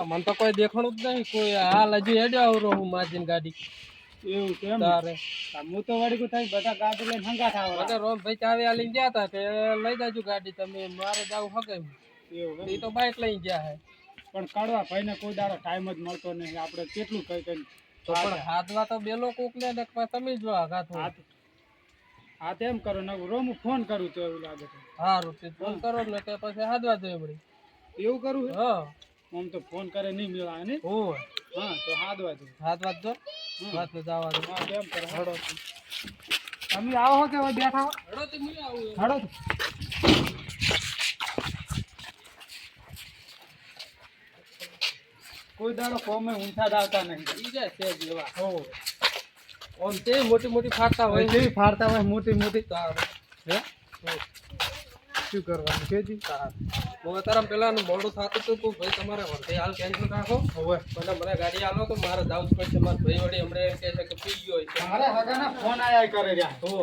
મને તો કોઈ દેખાણું જ નહીં કોઈ હાલ હજુ હેડ્યો આવરો હું માજીન ગાડી એવું કેમ તારે હું તો વળી કોઈ થાય બધા ગાડી લઈને હંગાત આવે બધા રોમ ભાઈ ચાવી આલીને ગયા હતા કે લઈ જાજો ગાડી તમે મારે જાવું હકે એવું એ તો બાઇક લઈને ગયા હે પણ કાઢવા ભાઈને કોઈ દાડો ટાઈમ જ મળતો નહીં આપણે કેટલું કઈ કઈ તો પણ હાથવા તો બેલો કોક ને તમે જો હાથ હા તેમ કરો ને રોમ ફોન કરું તો એવું લાગે છે સારું તે ફોન કરો ને કે પછી હાથવા જોઈએ પડી એવું કરું હા આમ તો ફોન કરે નહીં મેળા ને હોય હા તો હાથવા દો હાથવા જો વાત જવા દો હા કેમ કરો હડો તમે આવો હો કે હવે બેઠા હો હડો તે હું આવું હડો કોઈ દાડો કોમે ઊંઠા આવતા નહીં ઈ જાય છે જેવા હો ઓમ તે મોટી મોટી ફાટતા હોય કેવી ફાડતા હોય મોટી મોટી તારે હે શું કરવાનું કેજી હું તારા પેલા મોડું થતું હતું તું ભાઈ તમારે વર્તે હાલ કેન્સલ રાખો હવે મને ગાડી આલો તો મારે જવું જ પડશે મારા ભાઈ વળી હમણાં એમ કહે છે કે પી ગયો છે મારે હગાના ફોન આયા કરે રહ્યા હો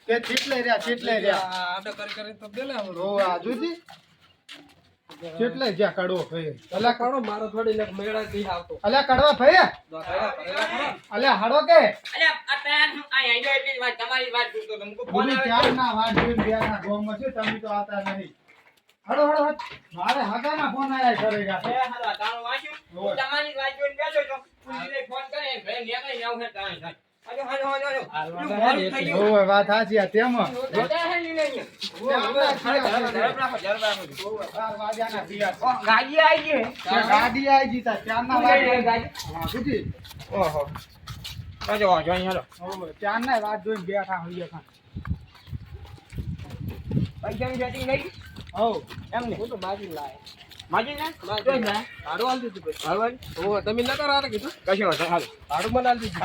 કે ચીટલે રહ્યા આડા કરી તો બેલે હો આ જોજી ચીટલે જ્યાં કડવો ભાઈ અલા કાઢો મારો થોડી ને મેળા દી આવતો અલ્યા કડવા ભાઈ અલ્યા હાડો કે અલ્યા આ પેન આ આઈડો એટલી વાત તમારી વાત જોતો તમને ફોન બોલી આવે ચાર ના વાત જોઈને બેના ગોમમાં છે તમે તો આતા નહીં હાડો મારે હગાના ફોન આયા કરે રહ્યા એ હાલો તાણું વાંચ્યું હું તમારી વાત જોઈને બેઠો છો પુલીસને ફોન કરે ભાઈ નીકળી જાવ છે તાણ થાય ઓય વાત સાચી આ તેમ ગાડી આવી ગઈ ગાડી આવી ગઈ તા ચારના વાત હા બુજી ઓહો જો જોઈ હાલો ચારના વાત જોઈને બેઠા હોઈએ ખાન પૈસાની સેટિંગ નહીં હો એમ ને હું તો માજી લાય માજી ને જોઈ ને ભાડું આલ દીધું ભાઈ હાલ ઓ તમે ન કરો આરે કીધું કશું વાંધો હાલ ભાડું મને આલ દીધું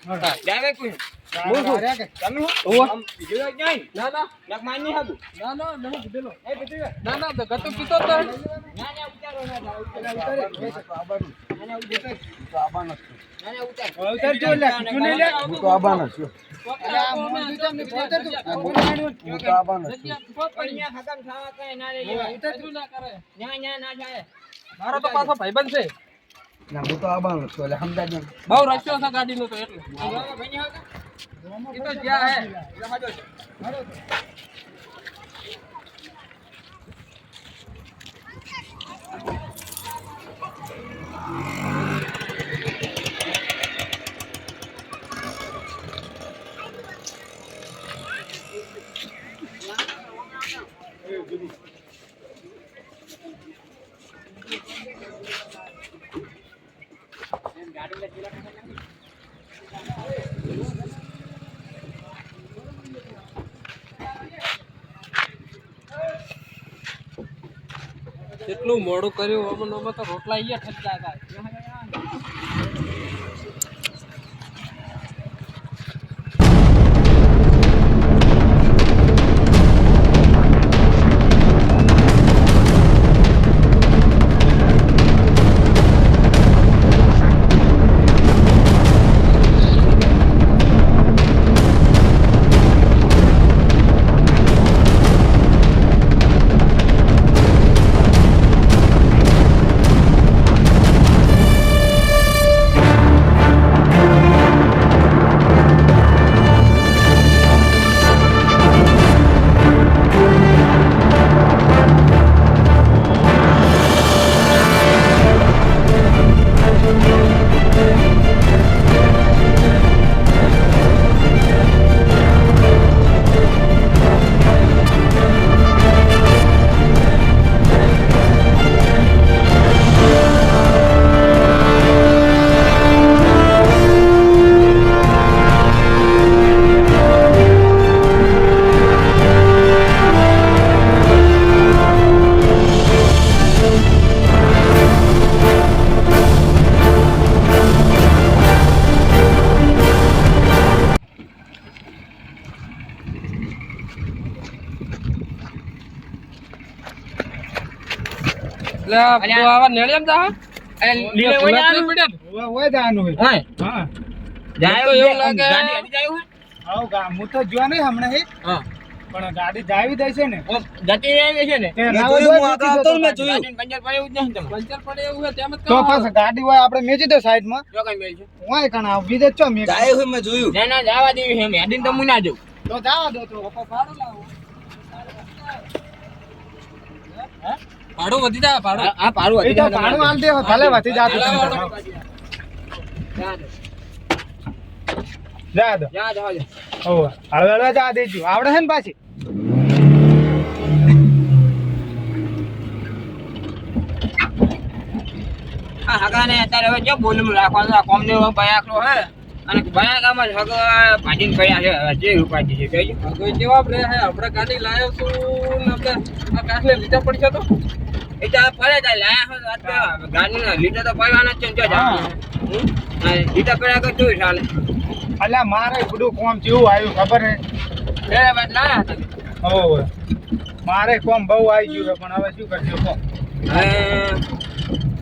હા ડાયરેક્ટ કોઈ તમે આમ પીજો જાય ના ના એક માન નહીં હતું ના ના નહીં કીધેલો એ પીજો ના ના તો ગતો પીતો જ નહીં. ના ઉતારો ના ઉતારો ઉતરજો લે ચૂને લે હું તો આબાનો છું અલ્યા મોઢું તમને પોતર તું હું તો આબાનો છું અહીંયા ખતમ થવા કઈ ના રે ઉતરતું ના કરે ના જાય મારો તો પાછો ભાઈબંધ છે ના હું તો આબાનો છું એટલે સમજાજો બહુ રસ્યો છે ગાડીનો તો એટલે એ તો જ્યાં હે કેટલું મોડું કર્યું અમે તો રોટલા અહીંયા ઠપતા હતા આવા નેળિયામ જા લીલે હોય ઓય જાનું હોય હા જાય તો એવું લાગે. ગાડી હજી જાય હોય? આવ હું તો જો નહીં હમણાં હે હા. પણ ગાડી જાવી દે છે ને ઓમ જતી રહી છે ને તે મેં ના જોયું, હોય હું તો આગળ આવતો ને મેં જોયું. ગાડીને પંચર પડે એવું જ નહીં તમારે પંચર પડે એવું છે તેમ જ તો કહો. પછી ગાડી હોય આપણે મેજી દે સાઈડમાં જો કઈ મેલ છે હોય કણ બીજે ચો મે જાય હોય મેં જોયું. ના ના જવા દેવી છે હેડીને તો હું ના જઉં તો જાવા દો તો તો ભાડું લાવો. ભાડું વધી જાય ભાડું. આ પાડું એ તો પાણું આલ દે ભલે વધી જાતું હાલો, તમે હાલો. જા દો જા જા ઓ હળવે જા દેજો આવડે છે ને પાછી આ હગાને અત્યારે હવે જો બોલવું રાખવાનું આ કોમને હવે બયાકલો હે અને બયાકામાં જ હગ ભાજીને પડ્યા છે હવે જે ઉપાડી છે કહેજો કોઈ જવાબ રહે હે આપણે ગાડી લાવ્યો છું ને આપણે આ કાઠને લીધા પડશે તો એ તો આ પડે જાય લાયા હો તો ગાડીના લીટર તો પડવાના જ છે જો જા લીટર પડ્યા તો જોઈ ચાલે અલ્યા મારે બધું કોમ જેવું આવ્યું ખબર હે બે બાદ લાયા હતા ઓવે મારે કોમ બહુ આવી ગયું છે પણ હવે શું કરજો કો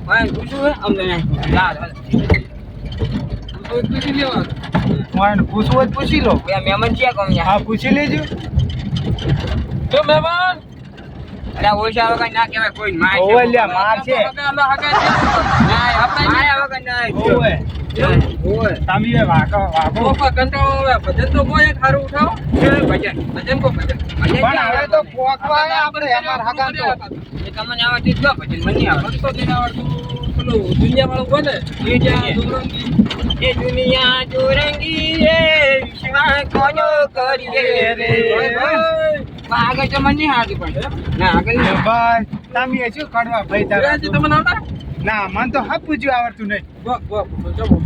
હવે પૂછું હે અમને જા જા તો પૂછી લેવા. મને પૂછવું હોય તો પૂછી લો બે મહેમાન છે કોમ યા હા પૂછી લેજો જો મહેમાન અરે ઓછા વગર ના કહેવાય કોઈ માર ઓવે લ્યા માર છે હગાનો હગા છે. ના આપણે માયા વગર ના ઓવે ઓય તમે વાગો વાગો ઓપા કંટાળો આવે ભજન તો કોઈ એક હારું ઉઠાવો. ભજન ભજન કો ભજન. પણ હવે તો પોકવા આયા આપણે અમાર હગાન તો એ તમને આવડતું જ ન ભજન મને આવડે મને તો નહીં આવડતું. પેલું દુનિયા વાળું બોલે એ દુનિયા જઈએ. દુરંગી. એ દુનિયા દુરંગી રે વિશ્વા કોનો કરીએ રે આગળ તો મને નહીં આવડતું પણ ના આગળ એ નહીં ભાઈ તમે શું કડવા ભાઈ તારા વિરાજી તમને આવડે? ના મને તો હપ પૂછ્યું આવડતું નહીં વાહ, વાહ, જબો.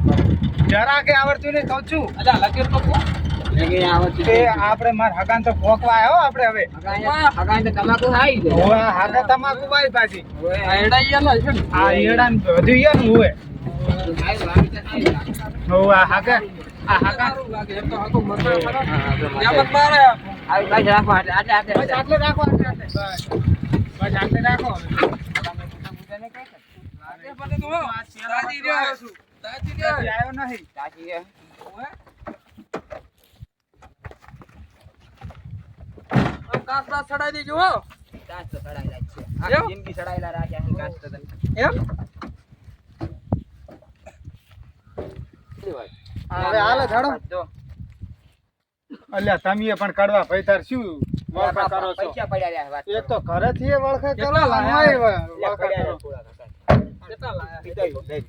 જરા કે આવડતું નહીં કહું છું અલા, લગીર તો કહો. લગી આવડતું તે આપણે માર હગાન તો પોકવા આવ્યો આપણે હવે હગાઈ તો તમાકુ ખાઈ દે ઓવે હાથે તમાકુ વાય પાછી આ એડાઈ આલા છે ને? આ ઈડાન બધું યે ને ઓવે ઓવે આ હગા આ હગા સારું લાગે. એમ તો હાકો મરતા ખરા. ત્યાં મત મારે. આવી બાજુ રાખો આટલે આટલે બસ આટલે રાખો આટલે આટલે બસ બસ આટલે રાખો લાગે ભલે તો હો. તાજી રહ્યો છું. તાજી રહ્યો. આવ્યો નહીં સાચી છે ઓવે. આમ કાચ બાચ ચડાઈ દેજો હો. કાચ તો સડાયેલા જ છે એમ? આખી જિંદગી સડાયેલા રાખ્યા છે કાચ તો તને એમ? હવે હાલો ઝાડો જો અલ્યા તમે પણ કડવા ભાઈ તાર શું વળખા કરો છો પૈસા પડ્યા રહ્યા વાત એક તો ઘરે થી વળખા કરો કેટલા લાયા? અને પડ્યા વળખા કરો થોડા કાકા કેટલા લાયા? લઈ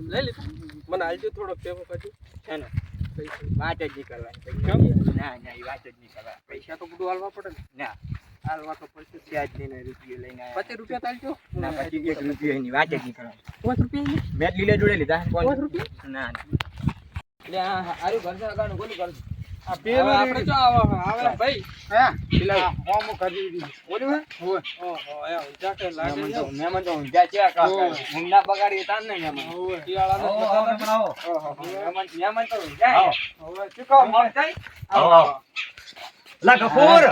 લઈ લીધું. મને આલજો થોડો ભેગો કરજો. છે ને પૈસા. વાત જ નહીં કરવાની કેમ? ના ના એ વાત જ નહીં કરવાની પૈસા તો બધું હાલવા પડે ને. ના હાલવા તો પડશે ત્યાં જ લઈને રૂપિયો લઈને આવ્યા 50 રૂપિયા તાલજો. ના પછી 1 રૂપિયાની વાત જ નહીં કરવાની 50 રૂપિયા ની? મેં લીલે જોડે લીધા 50 રૂપિયા? ના ના એટલે આ હારું ઘર સગાનું બોલું કરું આ હવે આપણે જો આવે ભાઈ. હા પેલા હોમ કરી દીધી બોલું હે ઓય ઓહો, એ ઊંચા કે લાગે છે. મહેમાન તો ઊંઝા છે કાકા ઓય. ઊંઘ ના બગાડી તાન ને મહેમાન ઓહો, શિયાળાનો બધા ઓહો મહેમાન તો ઊંઝા ઓહો, શું કહો મન થાય લા કપૂર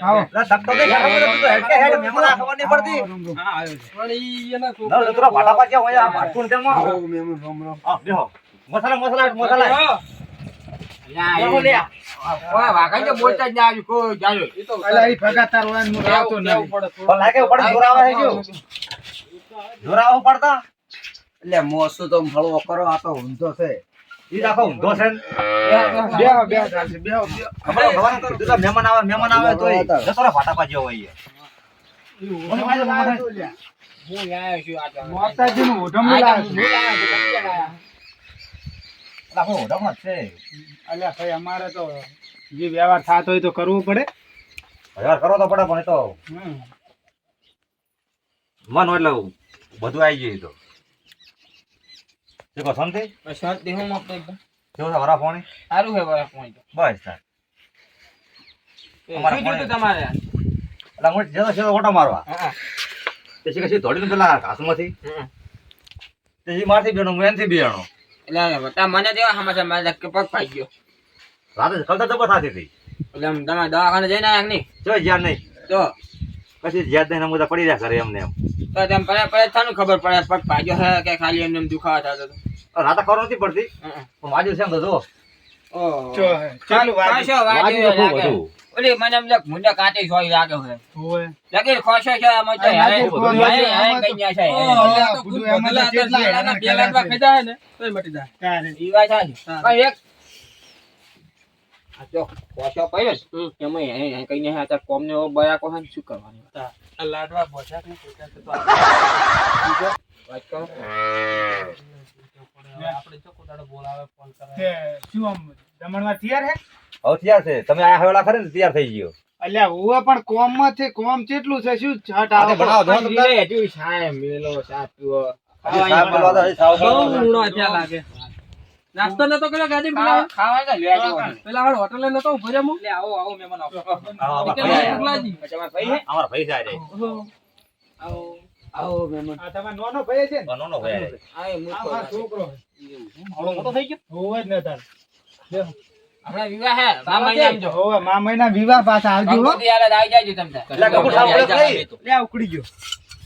આવો લા ધક્કો દે ખબર તું તો હેડ કે હેડ મહેમાન આ ખબર નહીં પડતી હા, આવ્યો છે. પણ ઈ એના ના છોકરા- તોરા ભાટા પાછા હોય આ ભાટું તેમ આ બેહો મસાલા હા, બોલો લે ઓય વાઘા તો બોલતા જ ના આવ્યું કોઈ જાજો ઈ તો અલ્યા ઈ ભગા તાર વાન મુ રાવતો કેવું નહીં પડે થોડું. પણ લાગે પડે જોરાવા હે જો જોરાવા પડતા એટલે મોસું તો હળવો કરો આ તો ઊંધો છે ઈ રાખો ઊંધો છે ને બેહો બેહો ચાલશે બેહો બેહો ખબર તું તો મહેમાન આવે તોય જતોરા ભાટા પાછા હોય ઓને વાજો મહેમાન હું આયો છું આ તો મોતાજી નું ઓઢમણું આ લાવે તો હું લાયો છું કઈ લાયા રાખો ઓઢમણ છે અલ્યા ભાઈ અમારે તો જે વ્યવહાર થાતો હોય તો કરવું પડે હજાર કરો તો પડે પણ એ તો હમ. મન હોય એટલે બધું આવી જાય તો શું કહો શાંતિ શાંતિ હું આપતો એકદમ કેવું છે વરા પાણી સારું હે બરાબર point બસ તાર અમારા શું જોતું તમારે એટલે હું જતો છે ઓટો મારવા હા તે શીખે દોડીને પેલા ઘાસમાંથી તે ઈ મારથી બેનો હું એનથી બેનો એટલે બતા મને દેવા સમાચાર મારા કે પગ પાઈ ગયો રાતે કલતા જબર થાતી હતી એટલે આમ તમે દવાખાને જઈને આયા કે નહીં જો જ્યાં નહીં તો પછી યાદ નહીં મુદા પડી રહ્યા કરે એમને એમ તો તેમ પડે થાનું ખબર પડે પગ ભાગ્યો હે કે ખાલી એમને એમ દુખાવા થતો હતો રાતા ખબર નથી પડતી પણ વાજ્યું છે એમ તો જો ઓહો કેટલું વાગ્યું? ખોશો વાજ્યું વાગ્યો તો ખૂબ લાગે હતું. ઓલી મને એમ લાગે મુંડા કાંટી સોય લાગે છે ઓય. લાગે ખોશો છે આમાં તો આ હેરે ખોશો હેરે છે, હેરે આમાં તો- કઈ ન્યા છે ઓહો. એટલે આ તો બધું ખૂબ એમાં તો બદલા કેટલા હતા, હેરાન બે લાખમાં કર્યા ખેંચાય ને તોય મટી જાય. તારે. ઈ વાત સાચી. હા. પણ એક આ જો ખોશો પડ્યો છે એમાં એને કઈ ને આ કોમને બરાકો હે શું કરવાનું આ લાડવા બોધા ને પોતા તો વાત કરો આપણે જો કોદાડો બોલાવે ફોન કરે તે શું આમ જમણવાર તૈયાર હે? હવે તૈયાર છે તમે આ હવેલા ખરે ને તૈયાર થઈ ગયો અલ્યા ઓવે પણ કોમમાં છે, કોમ કેટલું છે, શું છાટ આને આવે? બનાવો જો આ તમે લે હજુ સાહેબ મેલો સાપીઓ હજી સાહેબ બોલવા દો, હજી સાહેબ બહુ બોલવા દો. ઊંડો ત્યાં લાગે નાસ્તો નતો કર્યો ગાડી પેલા ખાવા તો લેજો પેલા હાડ હોટલે નતો ઉભો રહ્યો હું લે આવો આવો મહેમાન આવો આવો, કે આવો. પગલાજી તમારા ભાઈ હે અમારા ભાઈ છે આવો આવો મહેમાન આ તમારો નાનો ભાઈ છે ને? નો ભાઈ આય આ મૂકો મારો છોકરો છે. આવડો મોટો થઈ ગયો ઓવે જ ને તાર. હમણાં વિવાહ હે મામા નામ જો ઓવે મા મહિના વિવાહ પાછા આવજો હો. કંકોત્રી હાલે આવી જાજો તમતા એટલે કપૂર સાહેબ બોલે નહીં. લે આ ઉકળી ગયો.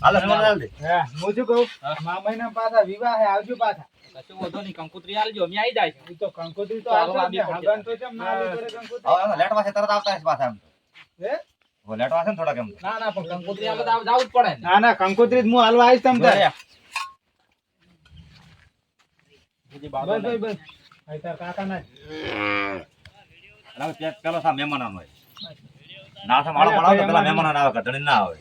હાલો મહેમાન હાલ દે. હા હું શું કહું મા મહિના પાછા વિવાહ હે આવજો પાછા. કશું વધો નહીં કંકોત્રી આલજો અમે આવી જાય ઈ તો કંકોત્રી તો ચાલો, આવશે જ ને. આવી પડશે. હગન તો કેમ ના આવી પડે કંકોત્રી? હવે એમાં લેટવા છે તરત આવતા હશે પાછા એમ તો. હે? હવે લેટવા છે ને થોડાક એમ તો. ના ના પણ કંકોત્રી આલે તો જાવું જ પડે ને ના ના કંકોત્રી જ હું હાલવા આવીશ તમ તારે. બીજી બસ બાબા બસ બસ અહીં તાર કાકા ના જ. હવે ચેક પેલો સા મહેમાન આવે ના સા માળો માળો તો પેલા મહેમાન આવે ઘટણી ના આવે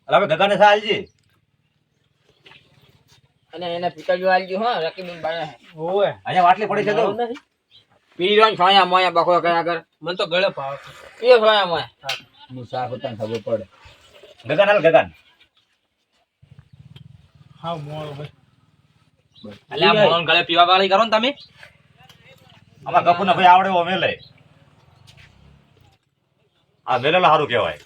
હવે ગગાને સા આલજી અને એને પિતાજી આલજો હો રકીબન બાયા હે ઓવે અહીંયા વાટલી પડી છે તો પીરોન છોયા મોયા બખો કયા કર મને તો ગળે ભાવ પીરો છોયા મોયા મુસાફ હોતા ખબર પડે. ગગન હાલ ગગન હા મોળો બસ. અલ્યા મોહન ગળે પીવા વાળી કરો ને તમે આમાં કપૂર ભાઈ આવડે એવો મેલે આ મેલેલો સારું કહેવાય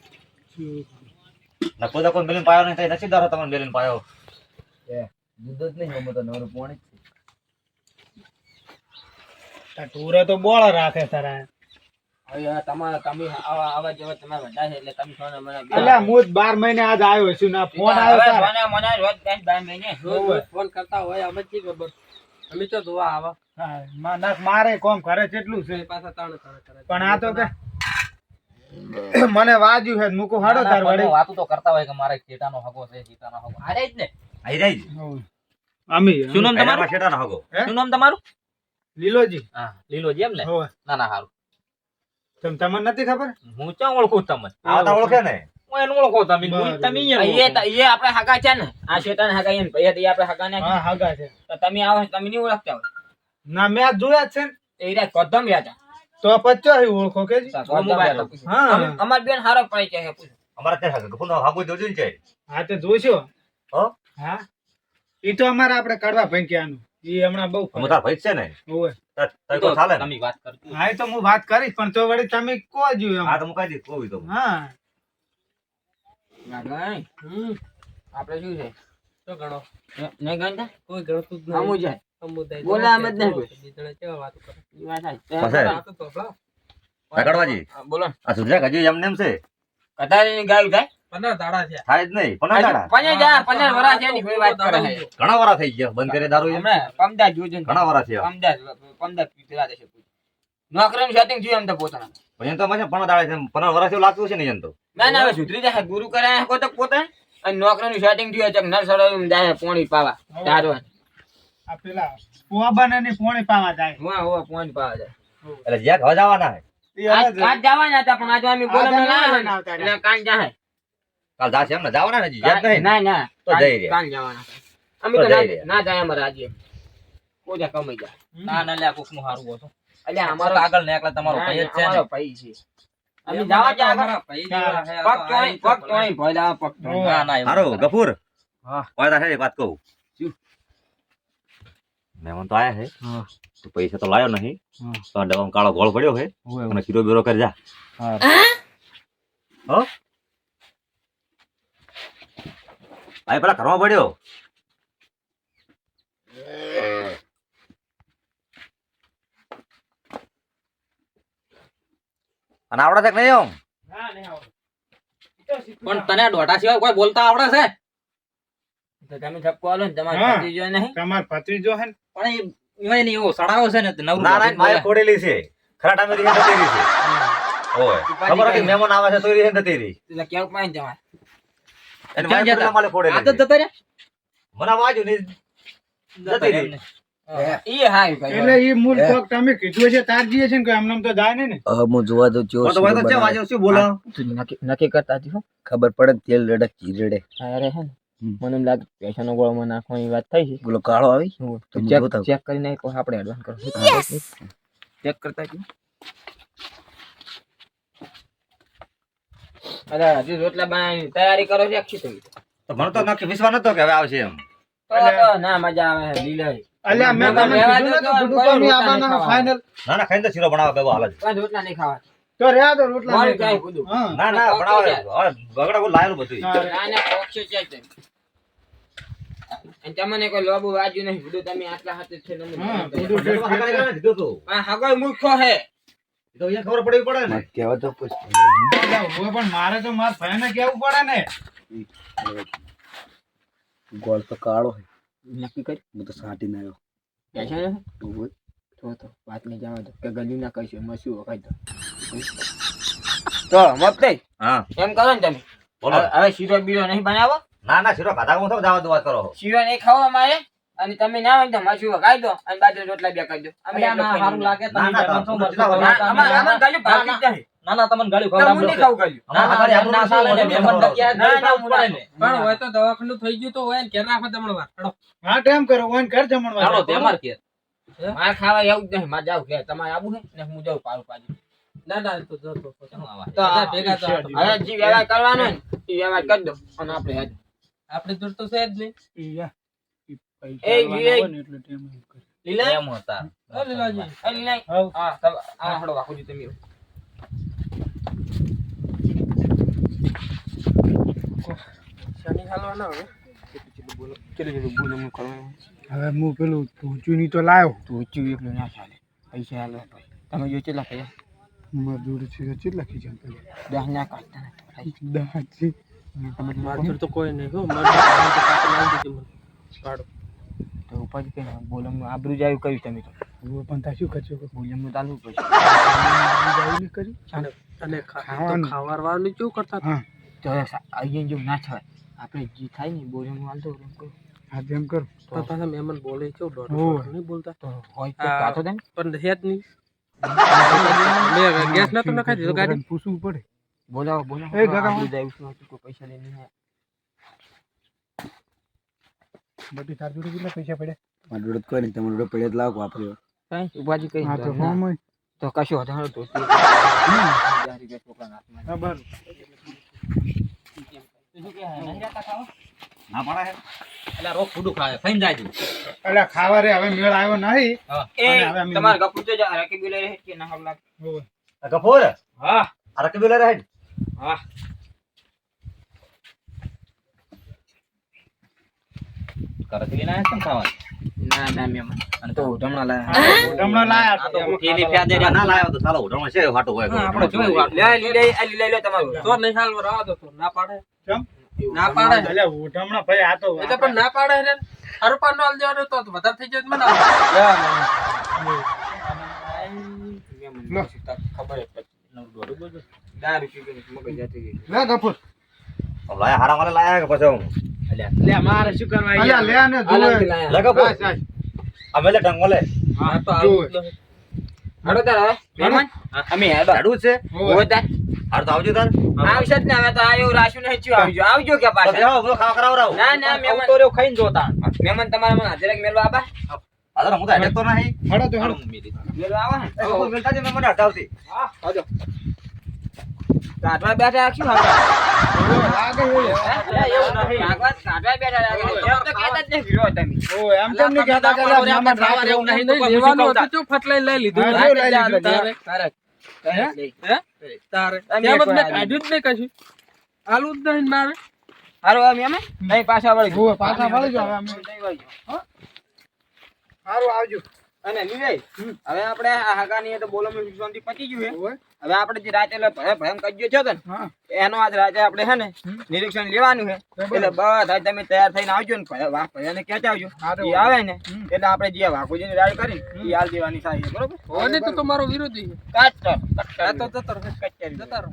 ના કોઈ કોઈ મેલીને પાયો નહીં થાય નસીબદાર હો તમને મેલીને પાયો દૂધ જ નહીં અમે તો નવરું પોણી જ છે. આ ટૂરે તો બોળ રાખે તારા. હવે તમારા તમે આવા જેવા તમારા બધા છે એટલે તમે સોના મને અલ્યા હું જ 12 મહિને આજ આવ્યો છું ના ફોન આવ્યો તારે. સોના મને રોજ 10 મહિને રોજ ફોન કરતા હોય અમે જી ખબર અમે તો જોવા આવા હા, ના મારે કોમ કરે કેટલું છે પાછા તાણ કરે પણ આ તો કે મને વાજ્યું છે મૂકો હાડો તાર વડે. વાતો તો કરતા હોય કે મારે ખેટાનો હગો છે સીતાનો હગો અરે જ ને આઈ રહી અમી શું નામ તમારું તમારા શેટાનો હગો શું નામ તમારું લીલોજી હા લીલોજી એમ ને હોવે. ના ના હારું તમને નથી ખબર? હું ચા ઓળખું તમને આવતા ઓળખે ને હું એને ઓળખો તમે બરાબર. તમે એ આપણે હગા છે ને આ શેતાન હગા એને ભૈયા આપણે હગા ને હા હાગા છે. તો તમે આવો તમે નહીં ઓળખતા હોય ના મેં આજ જોયા જ છે ને. એ રહ્યા કોદમ ગયા હતા તો પચ્ચો ઓળખો કે જી? મોબાઈલ હા અમાર બેન હારો પડે છે પૂછો અમારા ત્યાં હગો કપૂરનો હગો જોજો ને છે હા તે જોશો. હો હા ઈ તો અમારે આપણે કાઢવા ભંક્યાનું ઈ હમણાં બહુ અમે તાર ભાઈ જ છે ને હોવે. તઈ તો ચાલે ને તમે વાત કરજો હા એ તો હું વાત કરીશ પણ તો વળી તમે કો જોયું હા એમ. તો મુકાઈ દી કોઈ તો હા આપણે શું છે તો ગણો નહીં ગણતા કોઈ ગણતું જ આમું નહીં જાય સમુદાય બોલે આમ જ નહીં કોઈ. બીજણે કેવા વાતો કરે ઈ વાત સાચી. પાસે. આ તો તોફલા. રગડવાજી હા, બોલો આ સુધરા હજી એમને એમ છે કટારીની ગાયું થાય 15 દાડા થયા થાય જ નહીં પણ દાડા પંદર વરા છે એની કોઈ વાત કરે છે. ઘણા વરા થઈ ગયા બંધ કરે દારૂ એમ હમણાં પમદાદ જોજો ને. ઘણા વરા થયા પમદાદ પીતરા છે નોકરીનું સેટિંગ થયું એમ તો પોતાના પણ એમ તો મને પણ દાડા છે 15 વરા જેવું લાગતું છે ને એમ તો ના ના હવે સુધરી જાય ગુરુ કરે કો તો પોતે અને નોકરીનું સેટિંગ થયું છે નર સડો જાય પોણી પાવા ચારવા આ પેલા પોવાબાનાની પોણી પાવા જાય. હા હો પોણી પાવા જાય એટલે જ્યાં ઘર જવાના હે ઈ અલગ જ. આજ જવાના હતા પણ આજે અમે આજ બોલમ અમે ના લઈને આવતા રહ્યા. એટલે કાન જાય કાલ જાશે એમ ને જવાના ને હજી યાદ નહીં ને? ના ના તો જઈ રહ્યા. કાન જવાના અમે તો તો જઈ રહ્યા. ના જાય અમારા આજે કોઈ જા કમાઈ જાય ના ના લ્યા કોકનું હારું ગોતો એટલે અમારો અમારો આગળ ને એકલા તમારો ભાઈ જ છે ને અમારો ભાઈ છે અમે જવા જ આગળ અમારા ભાઈ જેવા છે. આ તો પગ તોય ભોયલા પગ તોય. ના ના એવું હારો ગફુર હા. વાયદા છે એક વાત કહું મહેમાન તો આયા છે તું પૈસા તો લાયો નહીં તો આ ડબ્બામાં કાળો ગોળ પડ્યો છે અને ખીરો બીરો કરી જા હો આ પેલા ઘરમાં પડ્યો અને આવડે છે કે નહીં આમ? ના નહીં આવડે. પણ તને દોઢા સિવાય કોઈ બોલતા આવડે છે? તો તમે ઠપકો આલો ને તમારે હા. ભત્રીજો નહીં તમાર ભત્રીજો હે ને? પણ એમાં એની એવો સડાવો છે ને તે નવરું ના ના બાજુ માએ બોલે. ફોડેલી છે ખરા ટાઈમે રીહે જતી રહી છે ઓય ખબર હતી મહેમાન આવે છે તો રીહે જતી રહી એટલે કેવું પાણી તમારે એને ક્યાં માએ જતા? ફોડેલા માલે ફોડેલી આ તો છે. જતા રહ્યા? મને વાજુ નહીં જતા જતી રહ્યા રહી. એમને. ઈ હાય ભાઈ એટલે ઈ મૂળ કોક તમે કીધું છે તાર જીએ છે ને કોઈ આમ નામ તો જાય નહીં ને. હું જોવા તો જો પણ તો ભાઈ તો ચેમ આજે શું બોલો નક્કી કરતા હતી હો ખબર પડે ને તેલ રડે ઘી રડે અરે હે ને હમ. મને એમ લાગે પૈસાનો ગોળમાં નાખવાની વાત થઈ છે બોલો કાળો આવી તો તો હું ચેક જોતા ચેક કરીને એક આપણે એડવાન્સ કરો ચેક કરતા હતી અરે હજુ રોટલા બનાવવાની તૈયારી કરો છો આખી થઈ તો મને તો નક્કી વિશ્વાસ નતો કે હવે આવશે એમ તો ના મજા આવે લીલા અલ્યા મેં તમને રહેવા કીધું દો ને તો કે કોઈ ગુડુ રોટલા નહીં આબાના ખાવા. ફાઇનલ. ના ના ખાઈને તો શીરો બનાવે બેવો હાલ જ પાંચ રોટલા નહીં ખાવા તો રહ્યા તો રોટલા મારું નહીં કાંઈ ખાવા. કીધું. હા. ના ના બનાવે હવે બગડા બોલ લાયેલું બધું હા. ના ના પોક્ષો ચેક છે અને તમને કોઈ લોબુ વાજ્યું નહીં કીધું તમે આટલા હાથે છે નમૂનો હા, બનાવી. કીધું છે. કીધું તું પણ હગોય મૂર્ખો હે તો એ ખબર પડવી પડે ને કહેવા તો પૂછ અલ્યા, હવે પણ મારે તો મારા ભાઈને કેવું પડે ને. ગોળ તો કાળો હોય નક્કી કરી હું તો સાટીને આવ્યો પૈસા ને ઉભો. તો વાત નહીં જવા દો કે ગલી ના કહીશું એમાં શું વખાઈ દો તો મત હા એમ કરો ને તમે બોલો હવે શીરો બીરો નહીં બનાવો ના ના શીરો ખાધા હું તો જવા દો વાત કરો શીરો નહીં ખાવા મારે અને તમે ના હોય તો માછું વખાઈ દો અને બાજુ રોટલા બે કરી દો અમે અલ્યા, એટલું ના, ખાઈ સારું લઈએ. લાગે તમે ના, ના, મહેમાન છો, તમે મરચું ના, ખાવા. અમારે આમાં ગાળ્યું ભાગી જ જાય. ના ના તમને ગાળ્યું તો હું ખવડાવજો. નહીં ખાવું ગાળ્યું. ના, ના, અમારે ના, ચાલે ને, આપણું મહેમાન શું નક્કી આ ના, ગાળ્યું ના, ખાવું પડે ને. ના, પણ હોય તો દવાખાનું થઈ ગયું તો હોય ને ઘેર રાખો જમણવાર. હેડો. હા ટેમ કરો ઓન ઘર જમણવા ચાલો, જાઓ. તમાર ઘેર. મારે ખાવા એવું જ નહીં મારે જાવ કે તમારે આવું હે ને હું જાઉં પારું પાછું ના ના તો જો તો તો બધા ભેગા તો આટો. હવે જે વ્યવહાર કરવાનો હોય ને એ વ્યવહાર કરી દો અને આપણે હેડ. આપણે જોડ તો છે જ નહીં. ઈ યા. ઈ પૈસા એ આલવાના જીએ. હોય ને એટલે ટેમ એવું કરે. લીલા એમ હતા. ઓ લીલાજી. એ લીલા હાવ. હા તબ આ હડો વાખો દી તમે શનિ હાલવાના હવે. કેટલું બોલો હું કરવાનું હવે હું પેલું ઊંચું તો લાયો તું ઊંચું એકલું ના ચાલે પૈસા હાલો ભાઈ તમે જો કેટલા થયા મજૂર છે કેટલા ખીજામ પેલું 10 ના કાઢતા નથી દાજી તમે માર જોડ તો કોઈ નહીં હો. માર જોડ તો કાપી લાવી દીધી મને. કાઢો. તો ઉપર કે બોલમ આબરૂ જાયું કર્યું તમે તો હવે પણ તા શું ખર્ચો કર્યો? બોલમ નું ચાલુ પછી જાવું નહીં કર્યું? અને ખાવાનું. ખાવાનું કેવું કરતા હતા? હા તો અહીંયા જેવું ના થવાય આપણે જે થાય ને બોલમ નું હાલતો રહે કોઈ હા તેમ કરો તો પાછા મહેમાન બોલે કેવું દોઢ ઓય. નહીં બોલતા. તો હોય તો હા. કાતો દે ને. પણ હે જ નહીં. મેં ગેસ નતો નખાઈ દીધો ગાડી. પૂછવું પડે બોલાવો બોલાવો એ કાકા, આબરૂ જાયું શું હતું, કોઈ પૈસા લઈને નહીં બધી તાર જોડે કેટલા પૈસા પડ્યા? મારું જોડે કોઈ નહીં તમારું જોડે પડ્યા જ લાવો વાપર્યો કાંઈ ઉપાજી કઈ હા તો ના. હોમ હોય. તો કશું વધારો તો હા બરાબર. ના પાડે હે એટલે રોગ ફૂડું ખાય ખાઈને જાય છે. અલ્યા ખાવા રે હવે મેળ આવ્યો નહીં. એ અને હવે અમે- તમારે ગપુ તો જા રકી બિલે રહે કે ના હવલા હોવે. આ ગફોર હા આ રકબી લે હેડ હા. કરકલી ના કેમ ખાવા ના ના મેમન અને તો ઉધમણા લાયા હમણાં લાયા આ તો તો થેલી ફેદે રે. ના લાવ્યો તો ચાલો ઉડણ છે હાટો હોય હા, આપણે જોયું વાત. લે લે તમારું તો નહીં હાલવા રાહ દો તો ના પાડે. કેમ? ના પાડે. અલ્યા ઉઠમણા ભાઈ આ તો એટલે પણ ના પાડે રે. હારું પાડ નો હાલ દેવાનો તો વધારે થઈ જાય તો મને આલો. લો. ખબર જ દારૂ પી મગજ જાતી ગઈ લે ગફુર. લાયા હારા મારે લાયા કે પછી હું લે મારે શું કરવા અલ્યા લે ને અલગ જોવે. લાયા લે ગફોર બસ, બસ. અમે લે ઢંગો લે હા તો જોવે. આવું હડો તાર હવે મેમન અમે હેડો ઝાડુ જ છે હોવે. હોતા હાર તો આવજો તાર આવશે જ ને હવે તો આયો રાશુ ને હેચ્યું આવજો આવજો કે તો પાછા બેહો બધો ખાવા કરાવરાવ ના ના મેમન તો રેવ ખાઈને જોતા. મેમન તમારા મને હાજરક મેલવા આબા હાલો હું તો હેડે તો નહીં હળો તો હળો. મેલવા આવા ને એ ગફોર મિલતા જ મને હટાવતી આવજો કાઢવા બેઠા રાખ્યું હવે હોવે, લાગે હોવે. એવું નહીં કાઢવા બેઠા લાગે એમ તો કહેતા જ નહીં હીરો તમે હોવે, એમ તેમ નહીં કહેતા કે અલ્યા મહેમાન ખાવા રાત્રે રેવું નહીં એવું તો લેવાનું હતું તો ફટલાઈ લઈ લીધું. હા, રાતે લઈ લીધું. તારે. તારે હે? તારે. અમે એમ જ કોઈ મેં આવ્યું. કાઢ્યું જ નહીં કશું. આલું જ નહીં મારે. હારું અમે અમે નહીં પાછા વળી હોવે, પાછા વળી જાઓ અમે. સારું આવજો. અને લીલે હવે આપણે આ હાગાની તો બોલો શાંતિ પતી ગયું હે હોવે. હવે આપણે જે રાતે ભયમ કજ્યો છો ને એનો આજ રાતે આપણે છે ને નિરીક્ષણ લેવાનું છે એટલે બધા તમે તૈયાર થઈને આવજો ને ભયાને કહેતા આવજો એ આવે ને એટલે આપણે જે વાઘુજીની રાડ કરી એ હાલ દેવાની થાય બરોબર ઓને તો તમારો વિરોધી છે. કાટ આ તો જતો રહો. કચેરી જતા રહો.